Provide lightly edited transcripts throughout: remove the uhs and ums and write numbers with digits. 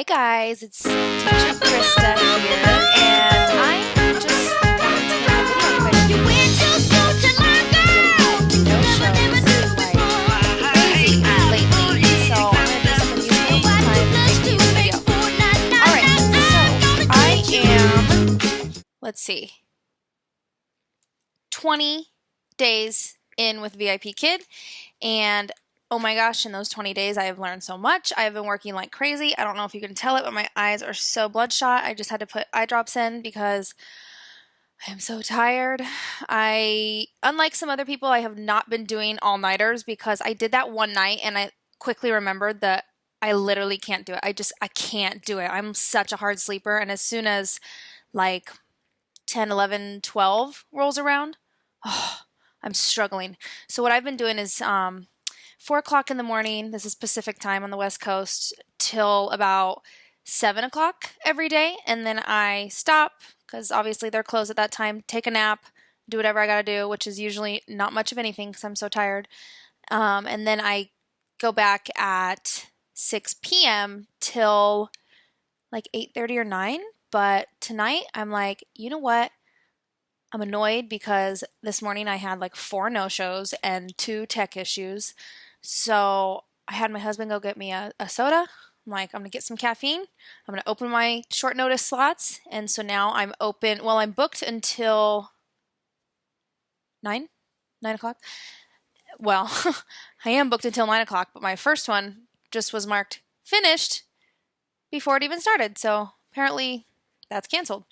guys, it's teacher Krista here, and I just wanted to make a video quick because no shows like crazy lately, so I'm gonna do something useful time to make a video. Alright, so I am, let's see, 20 days in with VIPKid, and oh my gosh, in those 20 days I have learned so much. I have been working like crazy. I don't know if you can tell it, but my eyes are so bloodshot. I just had to put eye drops in because I am so tired. Unlike some other people, I have not been doing all-nighters because I did that one night and I quickly remembered that I literally can't do it. I can't do it. I'm such a hard sleeper, and as soon as like 10, 11, 12 rolls around, I'm struggling. So what I've been doing is 4 o'clock in the morning, this is Pacific time on the West Coast, till about 7 o'clock every day. And then I stop, because obviously they're closed at that time, take a nap, do whatever I gotta do, which is usually not much of anything because I'm so tired. And then I go back at 6 p.m. till like 8:30 or 9. But tonight I'm like, you know what? I'm annoyed because this morning I had like 4 no-shows and 2 tech issues. So I had my husband go get me a soda. I'm like, I'm going to get some caffeine. I'm going to open my short notice slots. And so now I'm open. Well, I'm booked until 9 o'clock. Well, I am booked until 9 o'clock, but my first one just was marked finished before it even started. So apparently that's canceled.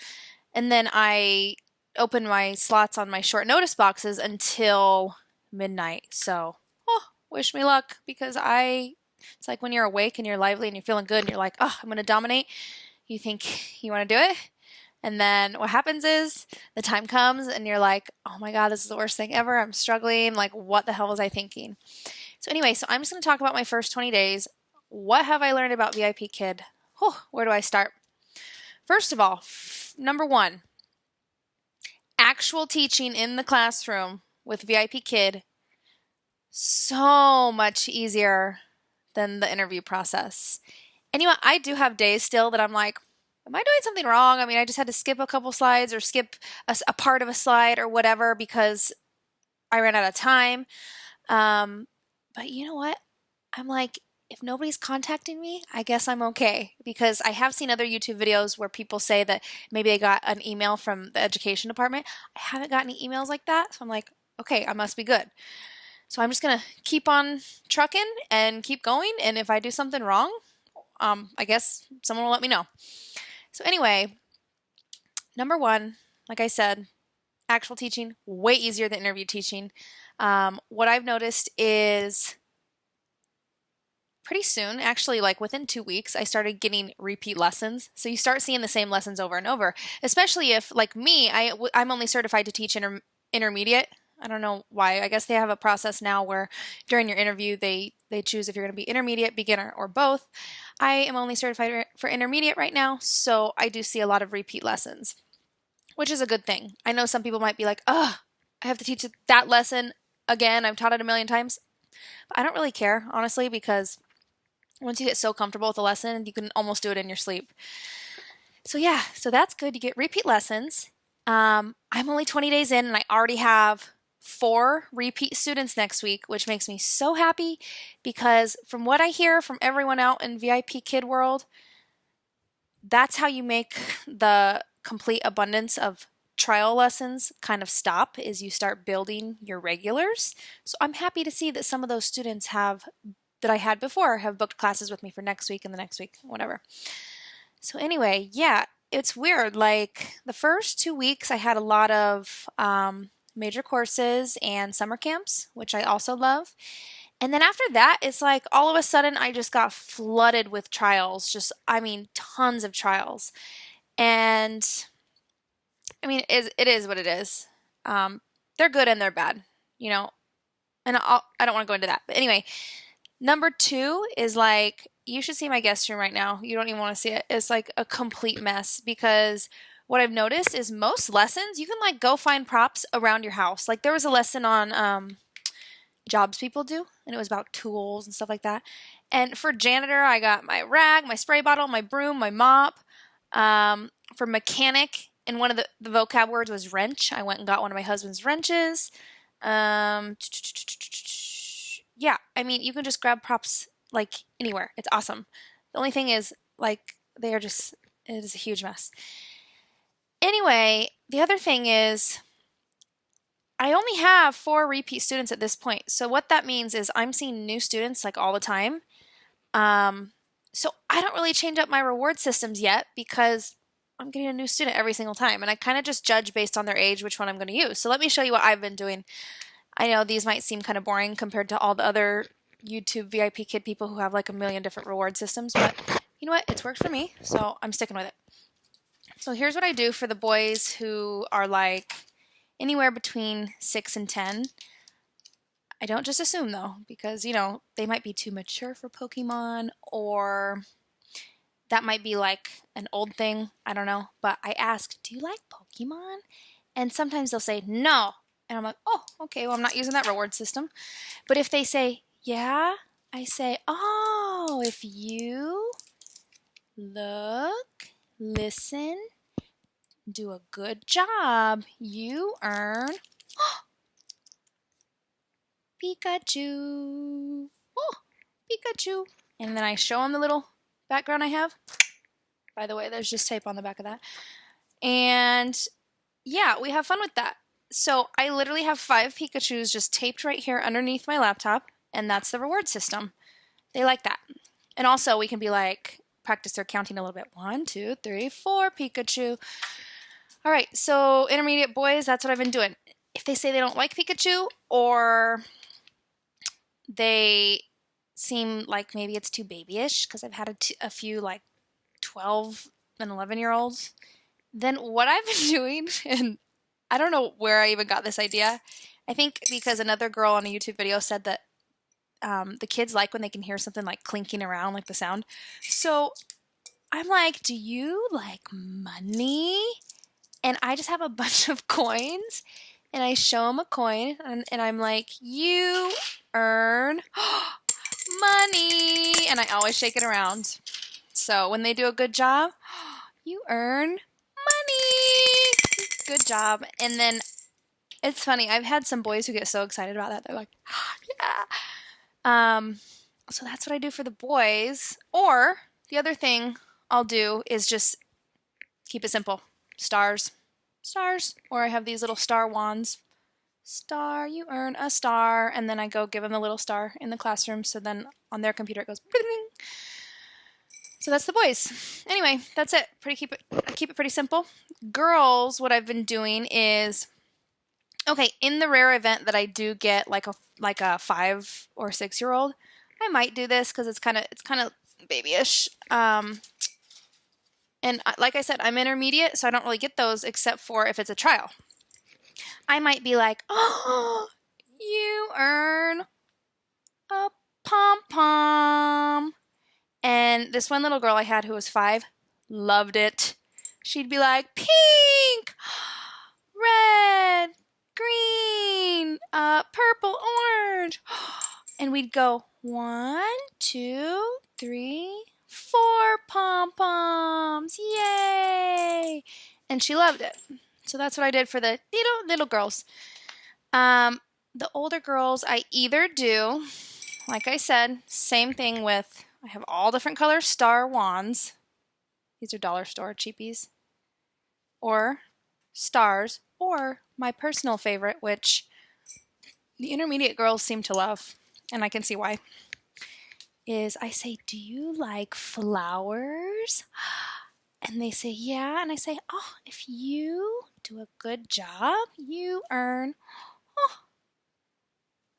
And then I open my slots on my short notice boxes until midnight. So, wish me luck, because it's like when you're awake and you're lively and you're feeling good and you're like, oh, I'm going to dominate. You think you want to do it. And then what happens is the time comes and you're like, oh my God, this is the worst thing ever. I'm struggling. Like, what the hell was I thinking? So anyway, I'm just going to talk about my first 20 days. What have I learned about VIPKid? Where do I start? First of all, number 1, actual teaching in the classroom with VIPKid, so much easier than the interview process. And you know what? I do have days still that I'm like, am I doing something wrong? I mean, I just had to skip a couple slides or skip a part of a slide or whatever because I ran out of time. But you know what? I'm like, if nobody's contacting me, I guess I'm okay, because I have seen other YouTube videos where people say that maybe they got an email from the education department. I haven't gotten any emails like that, so I'm like, okay, I must be good. So I'm just going to keep on trucking and keep going, and if I do something wrong, I guess someone will let me know. So anyway, number 1, like I said, actual teaching, way easier than interview teaching. What I've noticed is pretty soon, actually like within 2 weeks, I started getting repeat lessons. So you start seeing the same lessons over and over, especially if, like me, I'm only certified to teach intermediate. I don't know why. I guess they have a process now where during your interview they choose if you're going to be intermediate, beginner, or both. I am only certified for intermediate right now, so I do see a lot of repeat lessons, which is a good thing. I know some people might be like, ugh, I have to teach that lesson again. I've taught it a million times. But I don't really care, honestly, because once you get so comfortable with a lesson, you can almost do it in your sleep. So yeah, so that's good. You get repeat lessons. I'm only 20 days in and I already have 4 repeat students next week, which makes me so happy, because from what I hear from everyone out in VIPKid world, that's how you make the complete abundance of trial lessons kind of stop, is you start building your regulars. So I'm happy to see that some of those students that I had before have booked classes with me for next week and the next week, whatever. So anyway, yeah, it's weird. Like the first 2 weeks I had a lot of major courses and summer camps, which I also love. And then after that, it's like all of a sudden I just got flooded with trials. Tons of trials. And I mean, it is what it is. They're good and they're bad, you know, and I don't want to go into that. But anyway, number 2 is like, you should see my guest room right now. You don't even want to see it. It's like a complete mess, because what I've noticed is most lessons, you can like go find props around your house. Like there was a lesson on jobs people do, and it was about tools and stuff like that. And for janitor, I got my rag, my spray bottle, my broom, my mop. For mechanic, and one of the vocab words was wrench. I went and got one of my husband's wrenches. Yeah, I mean, you can just grab props like anywhere. It's awesome. The only thing is, like, they are just, it is a huge mess. Anyway, the other thing is, I only have 4 repeat students at this point. So what that means is I'm seeing new students like all the time. So I don't really change up my reward systems yet because I'm getting a new student every single time. And I kind of just judge based on their age which one I'm going to use. So let me show you what I've been doing. I know these might seem kind of boring compared to all the other YouTube VIPKid people who have like a million different reward systems. But you know what? It's worked for me. So I'm sticking with it. So here's what I do for the boys who are like anywhere between 6 and 10. I don't just assume though, because you know, they might be too mature for Pokemon, or that might be like an old thing. I don't know. But I ask, do you like Pokemon? And sometimes they'll say no. And I'm like, oh, okay, well, I'm not using that reward system. But if they say, yeah, I say, oh, if you look, listen, do a good job, you earn Pikachu. Oh, Pikachu. And then I show them the little background I have. By the way, there's just tape on the back of that. And yeah, we have fun with that. So I literally have 5 Pikachus just taped right here underneath my laptop, and that's the reward system. They like that. And also we can be like, practice their counting a little bit. 1, 2, 3, 4 Pikachu. All right, so intermediate boys, that's what I've been doing. If they say they don't like Pikachu, or they seem like maybe it's too babyish, because I've had a few like 12 and 11-year-olds, then what I've been doing, and I don't know where I even got this idea. I think because another girl on a YouTube video said that the kids like when they can hear something like clinking around, like the sound. So I'm like, do you like money? And I just have a bunch of coins, and I show them a coin, and I'm like, you earn money. And I always shake it around. So when they do a good job, you earn money. Good job. And then it's funny, I've had some boys who get so excited about that. They're like, yeah. So that's what I do for the boys. Or the other thing I'll do is just keep it simple. Stars. Stars. Or I have these little star wands. Star, you earn a star. And then I go give them a little star in the classroom. So then on their computer it goes bling. So that's the boys. Anyway, that's it. I keep it pretty simple. Girls, what I've been doing is, okay, in the rare event that I do get like a 5 or 6-year-old, I might do this because it's kind of babyish. And like I said, I'm intermediate, so I don't really get those except for if it's a trial. I might be like, oh, you earn a pom-pom. And this one little girl I had who was 5 loved it. She'd be like, pink, red, green, purple, orange. And we'd go 1, 2, 3, 4 pom-poms. Yay! And she loved it. So that's what I did for the little girls. The older girls, I either do, like I said, same thing with, I have all different color star wands. These are dollar store cheapies. Or stars, or my personal favorite, which the intermediate girls seem to love, and I can see why, is I say, do you like flowers? And they say, yeah. And I say, oh, if you do a good job, you earn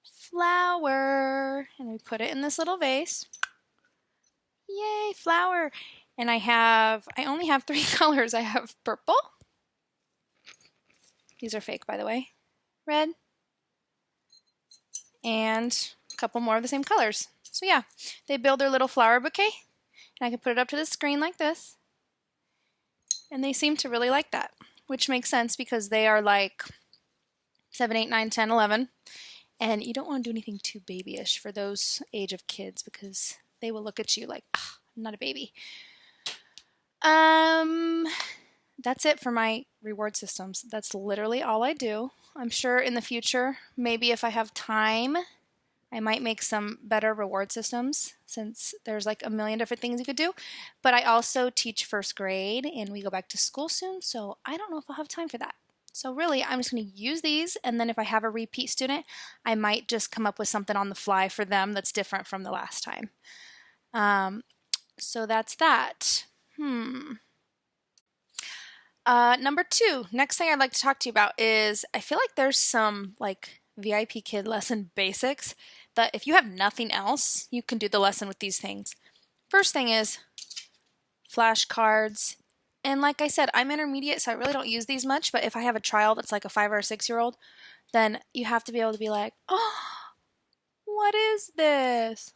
flower. And we put it in this little vase. Yay, flower. And I only have 3 colors. I have purple. These are fake, by the way. Red. And a couple more of the same colors. So yeah, they build their little flower bouquet. And I can put it up to the screen like this. And they seem to really like that, which makes sense because they are like 7, 8, 9, 10, 11. And you don't want to do anything too babyish for those age of kids because they will look at you like, I'm not a baby. That's it for my reward systems. That's literally all I do. I'm sure in the future, maybe if I have time, I might make some better reward systems since there's like a million different things you could do. But I also teach first grade and we go back to school soon, so I don't know if I'll have time for that. So really, I'm just going to use these, and then if I have a repeat student, I might just come up with something on the fly for them that's different from the last time. So that's that. Number 2, next thing I'd like to talk to you about is I feel like there's some like VIPKid lesson basics that if you have nothing else, you can do the lesson with these things. First thing is flashcards. And like I said, I'm intermediate, so I really don't use these much, but if I have a child that's like a 5 or a 6-year-old, then you have to be able to be like, oh, what is this?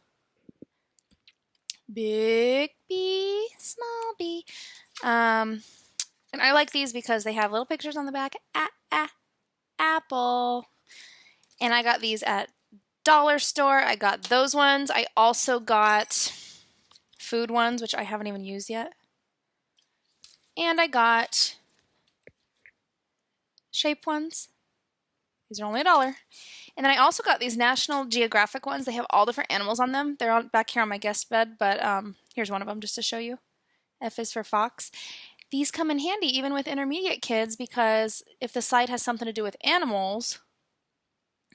Big B, small b. And I like these because they have little pictures on the back. Apple. And I got these at dollar store. I got those ones. I also got food ones, which I haven't even used yet. And I got shape ones. These are only $1. And then I also got these National Geographic ones. They have all different animals on them. They're on, back here on my guest bed, but here's one of them just to show you. F is for fox. These come in handy even with intermediate kids because if the site has something to do with animals,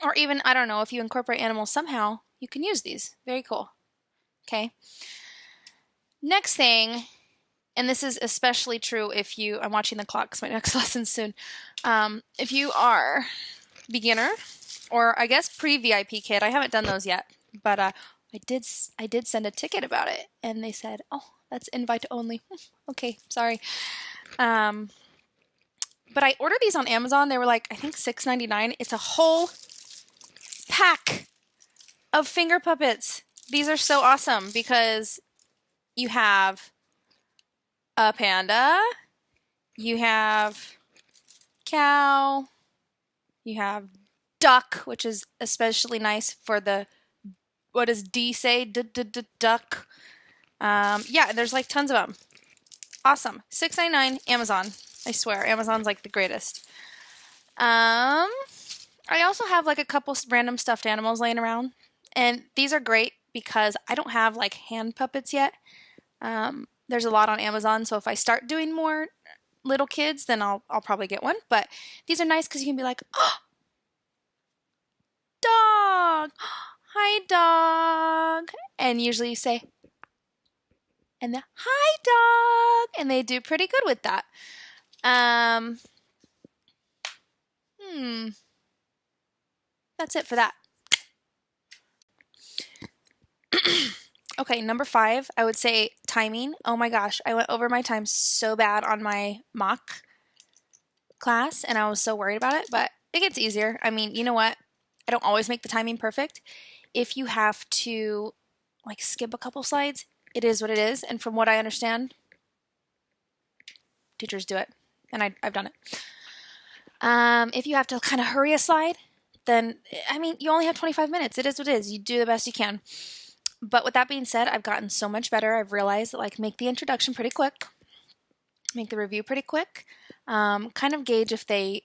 or even, I don't know, if you incorporate animals somehow, you can use these. Very cool. Okay. Next thing, and this is especially true if you, I'm watching the clock because my next lesson's soon. If you are beginner, or I guess pre-VIP kid, I haven't done those yet, but I did send a ticket about it, and they said, oh, that's invite only. Okay, sorry. But I ordered these on Amazon. They were like, I think $6.99. It's a whole pack of finger puppets. These are so awesome because you have a panda, you have cow, you have duck, which is especially nice for the, what does D say? Duck. Yeah, there's like tons of them. Awesome. $6.99, Amazon. I swear, Amazon's like the greatest. I also have like a couple random stuffed animals laying around, and these are great because I don't have like hand puppets yet. There's a lot on Amazon, so if I start doing more little kids, then I'll probably get one. But these are nice because you can be like, oh, dog, hi dog, and usually you say, and the hi dog, and they do pretty good with that. That's it for that. Okay, number 5, I would say timing. Oh my gosh, I went over my time so bad on my mock class, and I was so worried about it, but it gets easier. I mean, you know what? I don't always make the timing perfect. If you have to like skip a couple slides, it is what it is, and from what I understand, teachers do it, and I've done it. If you have to kind of hurry a slide, then, I mean, you only have 25 minutes. It is what it is. You do the best you can. But with that being said, I've gotten so much better. I've realized that, like, make the introduction pretty quick, make the review pretty quick, kind of gauge if they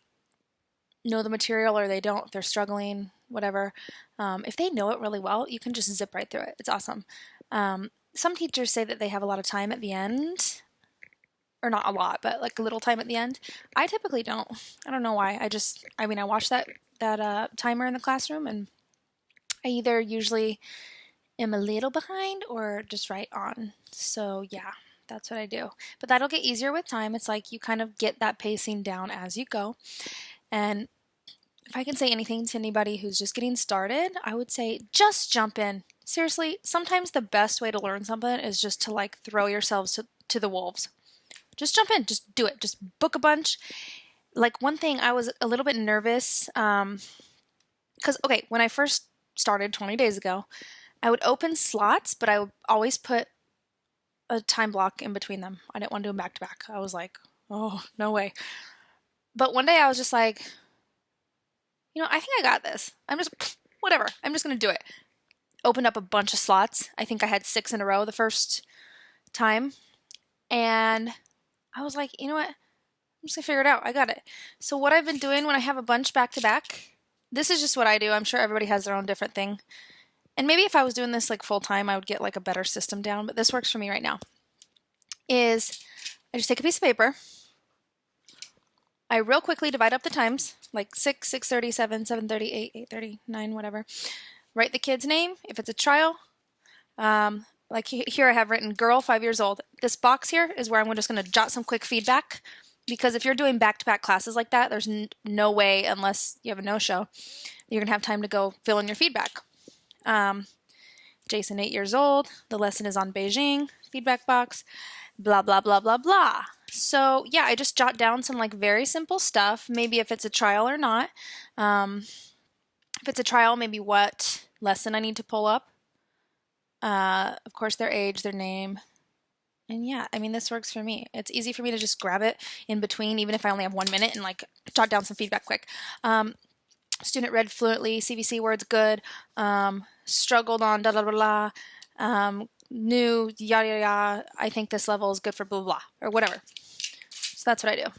know the material or they don't, if they're struggling, whatever. If they know it really well, you can just zip right through it. It's awesome. Some teachers say that they have a lot of time at the end, or not a lot, but like a little time at the end. I typically don't. I don't know why. I watch that timer in the classroom, and I either usually am a little behind or just right on. So yeah, that's what I do. But that'll get easier with time. It's like you kind of get that pacing down as you go. And if I can say anything to anybody who's just getting started, I would say just jump in. Seriously, sometimes the best way to learn something is just to like throw yourselves to the wolves. Just jump in, just do it, just book a bunch. Like one thing, I was a little bit nervous because, okay, when I first started 20 days ago, I would open slots, but I would always put a time block in between them. I didn't want to do them back to back. I was like, oh, no way. But one day I was just like, I think I got this. I'm just whatever. I'm just going to do it. Opened up a bunch of slots. I think I had 6 in a row the first time. And I was like, you know what? I'm just going to figure it out. I got it. So what I've been doing when I have a bunch back to back, this is just what I do. I'm sure everybody has their own different thing. And maybe if I was doing this like full time, I would get like a better system down, but this works for me right now. Is I just take a piece of paper. I real quickly divide up the times, like 6, 6:30, 7, 7:30, 8, 8:30, 9, whatever. Write the kid's name. If it's a trial, like here I have written girl, 5 years old. This box here is where I'm just going to jot some quick feedback, because if you're doing back-to-back classes like that, there's no way, unless you have a no-show, you're going to have time to go fill in your feedback. Jason, 8 years old. The lesson is on Beijing. Feedback box. Blah, blah, blah, blah, blah. So yeah, I just jot down some like very simple stuff. Maybe if it's a trial or not. If it's a trial, maybe what lesson I need to pull up. Of course, their age, their name. And yeah, I mean, this works for me. It's easy for me to just grab it in between, even if I only have 1 minute, and like jot down some feedback quick. Student read fluently, CVC words good, struggled on da da blah blah, new yada yada. I think this level is good for blah blah or whatever. So that's what I do.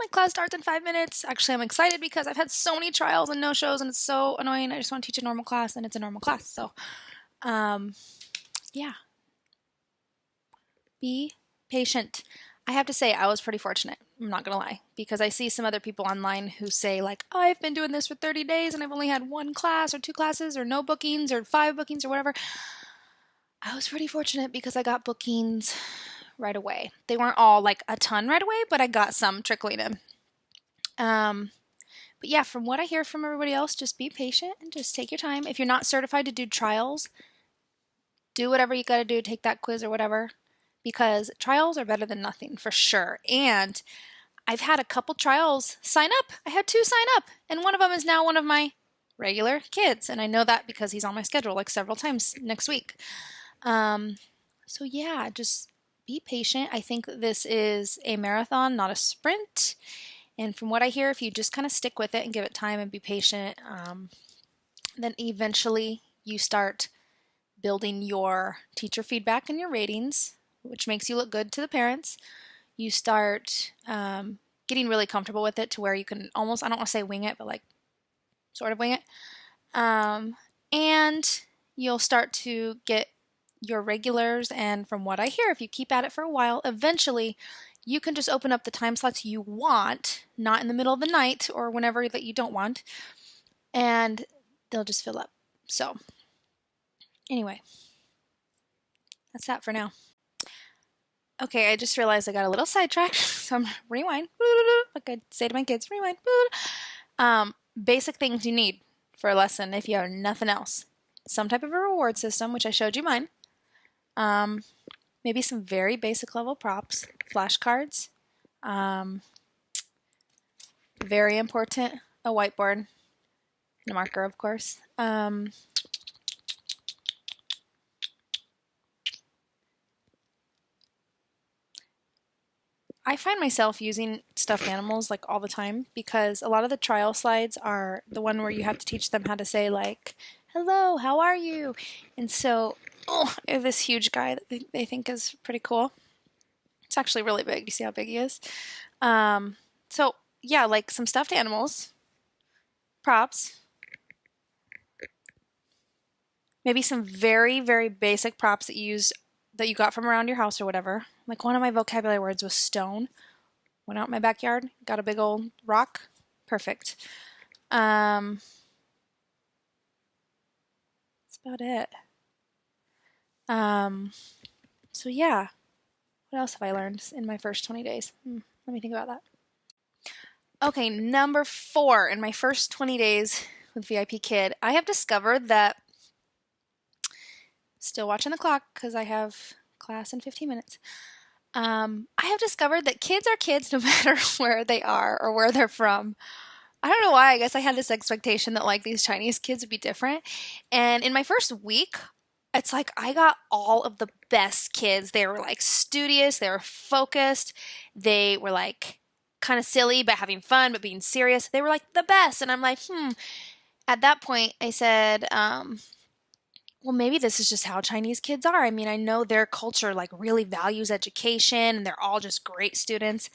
My class starts in 5 minutes. Actually, I'm excited because I've had so many trials and no-shows, and it's so annoying. I just want to teach a normal class, and it's a normal class. So, yeah. Be patient. I have to say, I was pretty fortunate. I'm not going to lie, because I see some other people online who say like, oh, I've been doing this for 30 days and I've only had 1 class or 2 classes or no bookings or 5 bookings or whatever. I was pretty fortunate because I got bookings right away. They weren't all like a ton right away, but I got some trickling in. But yeah, from what I hear from everybody else, just be patient and just take your time. If you're not certified to do trials, do whatever you got to do, take that quiz or whatever, because trials are better than nothing for sure. And I've had a couple trials sign up. I had 2 sign up, and one of them is now one of my regular kids, and I know that because he's on my schedule like several times next week. So yeah, just be patient. I think this is a marathon, not a sprint. And from what I hear, if you just kind of stick with it and give it time and be patient, then eventually you start building your teacher feedback and your ratings, which makes you look good to the parents. You start getting really comfortable with it to where you can almost, I don't want to say wing it, but like sort of wing it. And you'll start to get your regulars, and from what I hear, if you keep at it for a while, eventually you can just open up the time slots you want, not in the middle of the night or whenever that you don't want, and they'll just fill up. So anyway, that's that for now. Okay, I just realized I got a little sidetracked, so I'm rewind. Like I say to my kids, rewind. Basic things you need for a lesson if you have nothing else. Some type of a reward system, which I showed you mine. Maybe some very basic level props, flashcards. Very important, a whiteboard, and a marker, of course. I find myself using stuffed animals like all the time, because a lot of the trial slides are the one where you have to teach them how to say like, hello, how are you? And so, I have this huge guy that they think is pretty cool. It's actually really big. Do you see how big he is? So yeah, like some stuffed animals, props, maybe some very, very basic props that you got from around your house or whatever. Like one of my vocabulary words was stone. Went out in my backyard, got a big old rock. Perfect. That's about it. So yeah. What else have I learned in my first 20 days? Let me think about that. Okay, number 4 in my first 20 days with VIPKid, I have discovered that, still watching the clock because I have class in 15 minutes. I have discovered that kids are kids no matter where they are or where they're from. I don't know why. I guess I had this expectation that like these Chinese kids would be different. And in my first week, it's like I got all of the best kids. They were like studious, they were focused, they were like kind of silly, but having fun, but being serious. They were like the best. And I'm like, At that point, I said, well, maybe this is just how Chinese kids are. I mean, I know their culture like really values education and they're all just great students.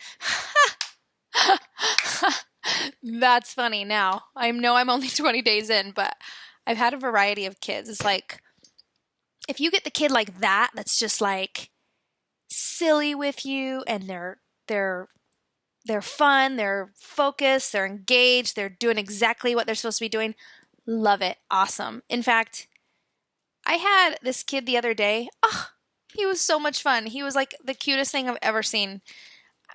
That's funny now. I know I'm only 20 days in, but I've had a variety of kids. It's like, if you get the kid like that, that's just like silly with you and they're fun, they're focused, they're engaged, they're doing exactly what they're supposed to be doing. Love it. Awesome. In fact, I had this kid the other day. Oh, he was so much fun. He was like the cutest thing I've ever seen.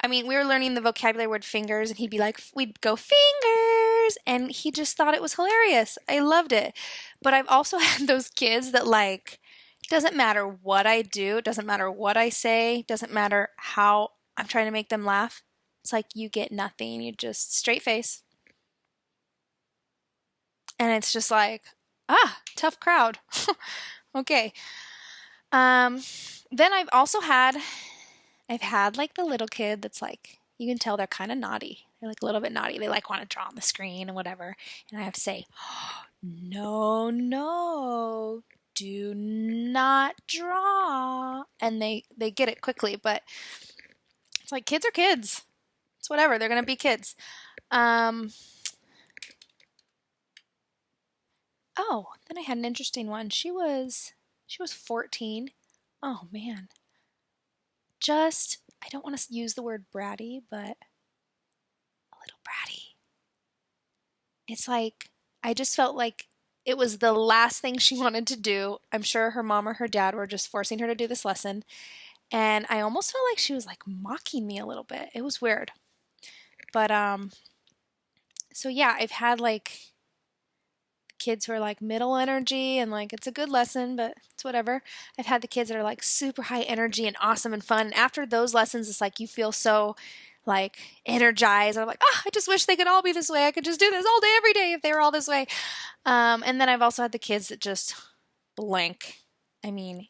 I mean, we were learning the vocabulary word fingers, and he'd be like, we'd go fingers, and he just thought it was hilarious. I loved it. But I've also had those kids that like, doesn't matter what I do, doesn't matter what I say, doesn't matter how I'm trying to make them laugh. It's like you get nothing. You just straight face. And it's just like, tough crowd. Okay. Then I've had like the little kid that's like, you can tell they're kind of naughty. They're like a little bit naughty. They like want to draw on the screen and whatever. And I have to say, no, do not draw. And they get it quickly, but it's like kids are kids. It's whatever. They're going to be kids. Oh, then I had an interesting one. She was 14. Oh man. I don't want to use the word bratty, but a little bratty. It's like, I just felt like it was the last thing she wanted to do. I'm sure her mom or her dad were just forcing her to do this lesson. And I almost felt like she was like mocking me a little bit. It was weird. But, so yeah, I've had like kids who are like middle energy and like it's a good lesson, but it's whatever. I've had the kids that are like super high energy and awesome and fun. And after those lessons, it's like you feel so like energized. I'm like, I just wish they could all be this way. I could just do this all day, every day if they were all this way. And then I've also had the kids that just blank. I mean,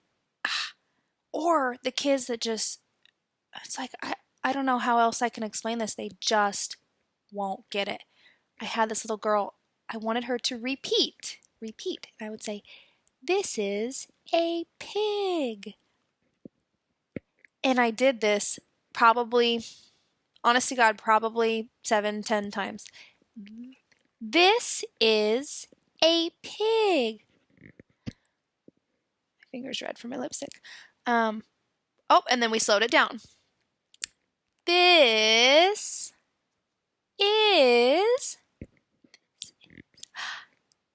or the kids that just, it's like, I don't know how else I can explain this. They just won't get it. I had this little girl, I wanted her to repeat. And I would say, this is a pig. And I did this probably, honest to God, probably 7-10 times. This is a pig. My finger's red from my lipstick. And then we slowed it down. This is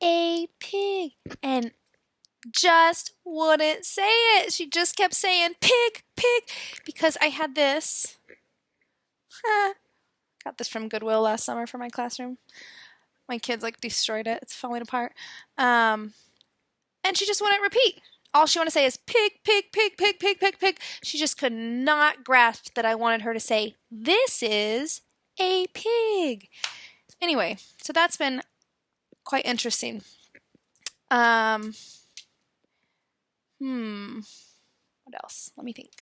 a pig. And just wouldn't say it. She just kept saying pig, because I had this. Got this from Goodwill last summer for my classroom. My kids like destroyed it. It's falling apart. And she just wouldn't repeat. All she wanted to say is pig. She just could not grasp that I wanted her to say, this is a pig. Anyway, so that's been quite interesting. What else? Let me think.